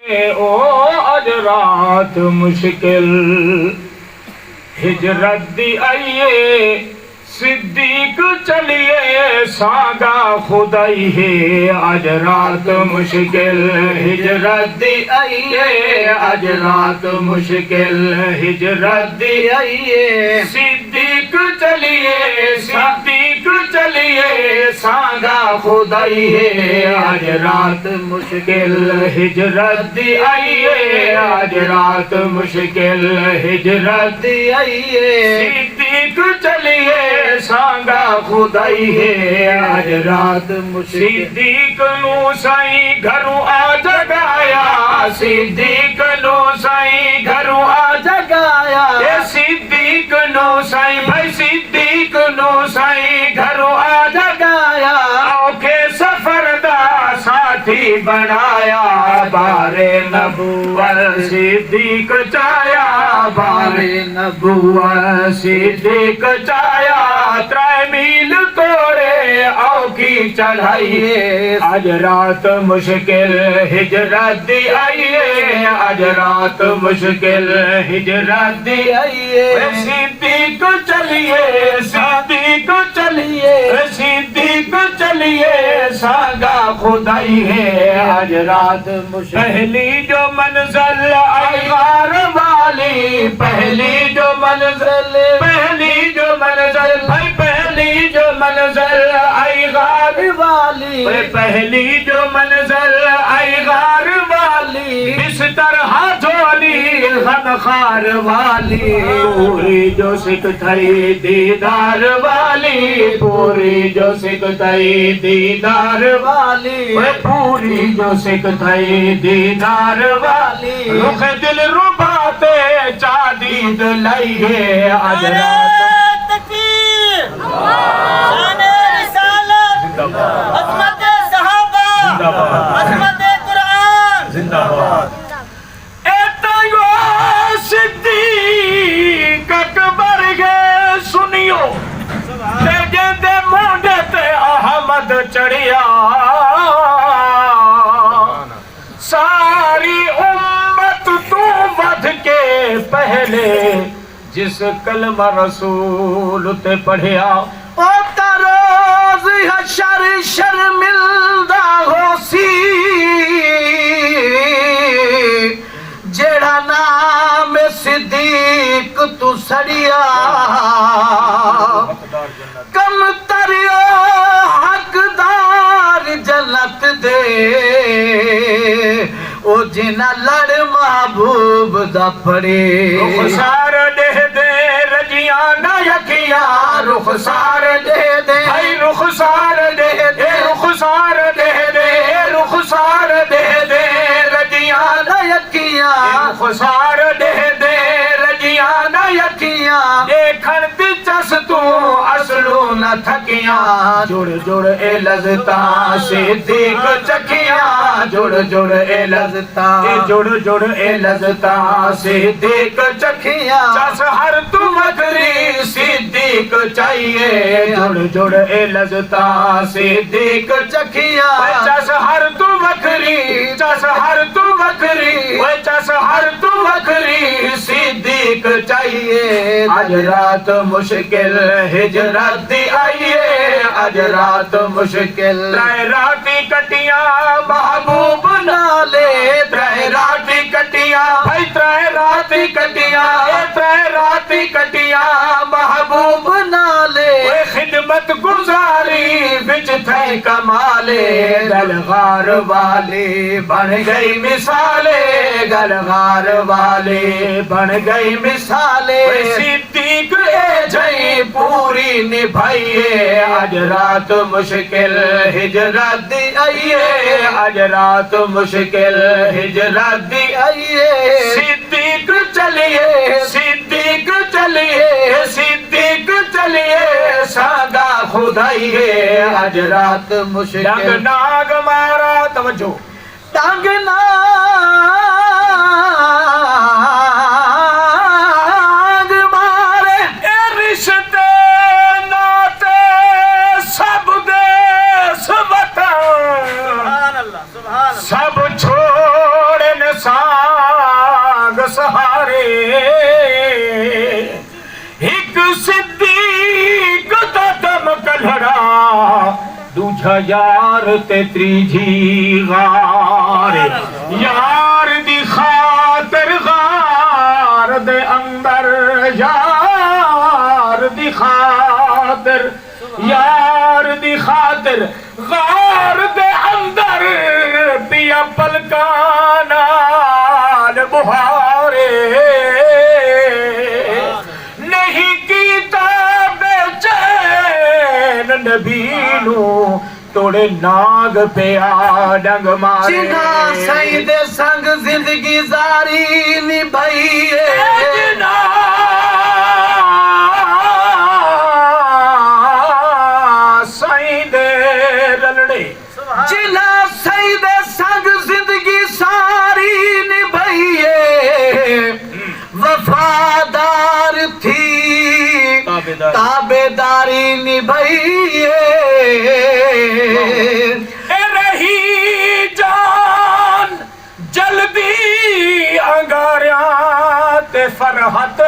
او اج رات مشکل ہجرت دی آئیے صدیق چلیے ساگا خدائی ہے آج رات مشکل ہجرت دی آئیے آج رات مشکل ہجرت دی آئیے صدیق چلیے صدیق چلیے ساگا خدائی ہے آج رات مشکل ہجرت دی آئیے آج رات مشکل ہجرت دی آئیے صدیق چلیے سانگا خدائی ہے آج رات صدیق نو سائیں گھروں آ جگایا صدیق نو سائیں گھروں آ جگایا صدیق نو سائیں بھائی صدیق نو سائیں گھروں آ جگایا اوکھے سفر دا ساتھی بنایا بارے نبوت صدیق چایا بارے نبوت صدیق چایا ترائے میل توڑے او کی چڑھائیے آج رات مشکل ہجرت دی آئیے آج رات مشکل ہجرت دی آئیے صدیق چلیے صدیق چلیے صدیق چلیے ساگا خدائی ہے آج رات مشکل پہلی جو منزل آئی غار والی پہلی جو منزل پہلی جو منزل بھائی پہلی جو منزل آئی غار والی پہلی جو منزل آئی غار والی بستر ہاتھولی غمخار والی پوری جو سکھ تھئی دیدار والی پوری جو سکھ تھئی دیدار والی پوری جو سکھ تھئی دیدار والی رخ دل رباتے چادید لائیے آج رات شان رسالت عظمت صحابہ عظمت قرآن زندہ باد ایتایو صدیق اکبر گے سنیو تیجے دے مونڈے تے احمد چڑھیا ساری امت تو ودھ کے پہلے جس کلمہ رسول تے پڑھیا او تروز حشر شرمندہ ہو سی جیڑا نام صدیق تو سڑیا کم تریو حقدار جنت دے او جنہ لڑ محبوب دا پڑے رخسار دے دے رجیانا یکیاں رخسار دے دے رخسار دے دے رخسار دے دے رخسار دے دے رجیانا یکیاں رخسار دے دے رجیانا یکیاں دیکھن دلچس تو اصلو نہ تھکیاں جڑ جڑ اے لذتاں صدیق چکیاں جڑ جڑ اے لذتاں جڑ جڑ اے لذتاں صدیق چکیاں چس ہر تو مکری صدیق چاہیے جڑ جڑ اے لذتاں صدیق چکیاں چس ہر تو مکری چس ہر تو مکری چس ہر تو مکری صدیق چاہیے آج رات مشکل ہجرت دی آئیے آج رات مشکل ترائے راتی کٹیاں محبوب نالے ترائے راتی کٹیاں بھائی ترائے راتی کٹیاں ترائے راتی کٹیاں محبوب نالے خدمت گزاری بچ تھے کمالے گلغار والی بن گئی مثالے گلغار والی بن گئی مثالے صدیق اے جائیں پوری نبھائیے آج رات مشکل ہجرت دی آئیے آج رات مشکل ہجرت دی آئیے صدیق چلیے صدیق چلیے صدیق چلیے ساگا خدائی ہے آج رات مشکل ڈنگ ناگ مارا توجہ ڈنگ ناگ مارے اے رشتے ناتے سب دیس وطن سب چھوڑن بیٹھا یار تے تریجی غار یار دی خاطر غار دے اندر یار دی خاطر یار دی خاطر غار دے اندر پیا پلکانا بہارے نہیں کیتا بے چین نبی نو توڑے ناگ پیا ڈنگ مارے جنا سعید سنگ زندگی زاری نبھائیے جنا سعید رلڑے جنا سعید سنگ زندگی ساری نبھائیے وفادار تھی تابیداری نبھائیے رہی جان جلدی انگاریات فرحت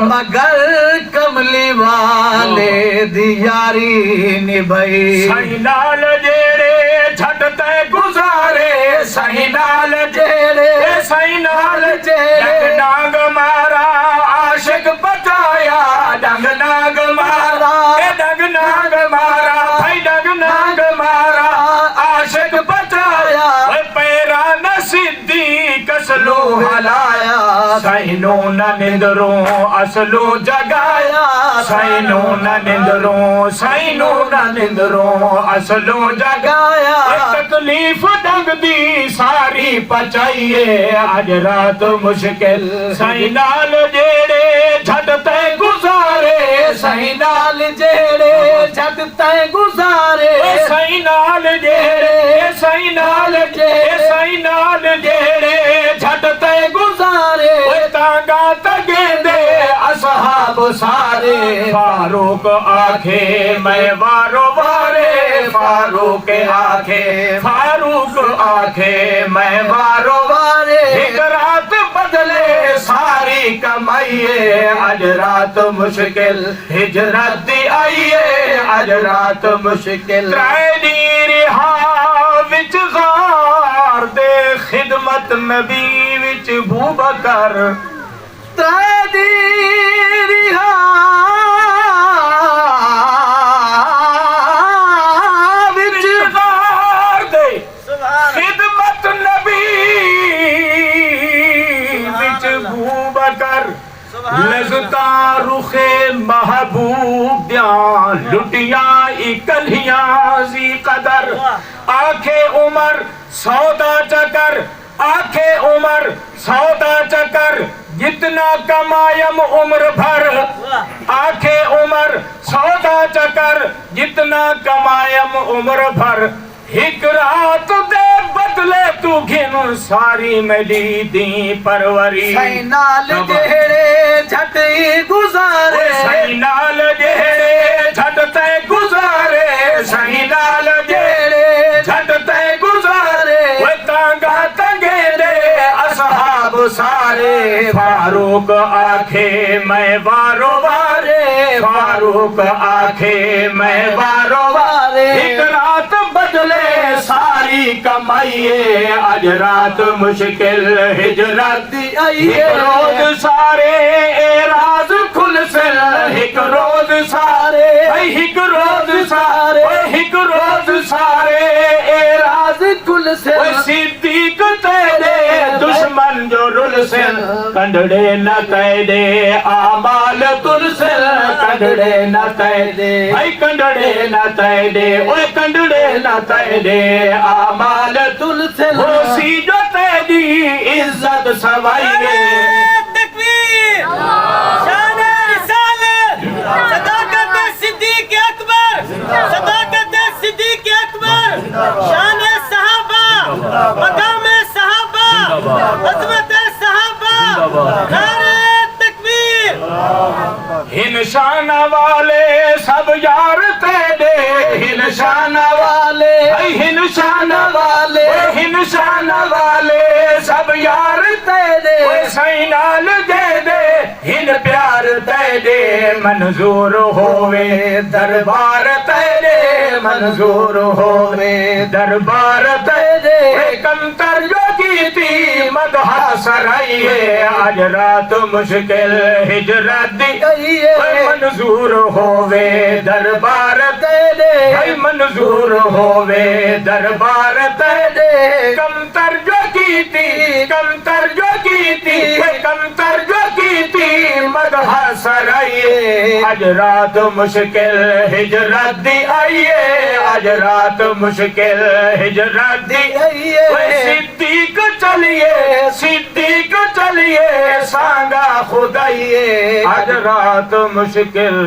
مگر کملی والے دیاری نبھائی سہی نال جیڑے جھٹ تے گزارے سہی نال جیڑے سہی نال جیڑے ڈانگ مارا عاشق بچایا ڈنگ ناگ مارا ڈنگ ناگ مارا بھائی ڈنگ ناگ مارا عاشق بچایا پیرا صدیق اسلو ہلایا سینو نہ نندروں اسلو جگایا سینو نہ نندروں سینو نہ نندروں اسلو جگایا تکلیف ڈنگ دی ساری پچائیے آج رات مشکل سینال جیڑے جھٹ تے گزارے سینال جیڑے جھٹ تے گزارے سینال جیڑے سینال جیڑے سینال جیڑے جھٹ تے گزارے تانگا تگے دے اصحاب سارے فاروق آنکھے میں وارو وارے فاروق آنکھے فاروق آنکھے میں وارو وارے ایک رات بدلے ساری کمائیے آج رات مشکل ہجرت دی آئیے آج رات مشکل ترائنی رہا وچ غار دے خدمت نبی وچ بو بکر ترائنی رہا وچ غار دے خدمت نبی وچ بو بکر لذتا رخ محبوب دیاں لٹیاں اکلیاں زی قدر آنکھیں عمر سودا چکر آنکھیں عمر سودا چکر جتنا کمائم عمر بھر آنکھیں عمر سودا چکر جتنا کمائم عمر بھر ایک رات دے بدلے تو گھن ساری ملی دی پروری سینال جیڑے جھٹ گزارے سینال جیڑے جھٹ تے گزارے سینال جیڑے جھٹ تے گزارے وہ تانگا تنگے دے اصحاب سارے فاروق آنکھے میں وارو وارے فاروق آنکھے میں وارو وارے ایک رات بدلے ساری کمائیے آج رات مشکل ہجرت دی آئیے روز سارے اعراض کھل سل ایک روز سارے ایک روز سارے ایک روز سارے اعراض کھل سل صدیق تیرے دشمن جو رل سل کنڈڑے نہ تیرے آمال تل سل کنڈڑے نہ تیرے اے کنڈڑے نہ تیرے اوے کنڈڑے نہ تیرے آمال تل سل ہو سی جو تیری عزت سوائیے تکبیر شان رسالت صداقت صدیق اکبر صداقت صدیق اکبر شان صحابہ مقام صحابہ عظمت صحابہ نعرہ تکبیر ہنشان والے سب یار تیرے ہنشان والے ہنشان والے ہنشان والے سب یار تیرے سینال دے دے ہن پیار تیرے منظور ہووے دربار تیرے منظور ہووے دربار تیرے کمتر جو کیتی مدح سرائیے آج رات مشکل ہجرت دی منظور ہووے دربار تیرے منظور ہووے دربار تیرے کمتر جو کیتی کمتر جو کیتی کمتر جو کیتی مدح سرائیے آج رات مشکل ہجرت دی آئیے آج رات مشکل ہجرت دی آئیے صدیق چلیے صدیق چلیے سانگا خدائیے آج رات مشکل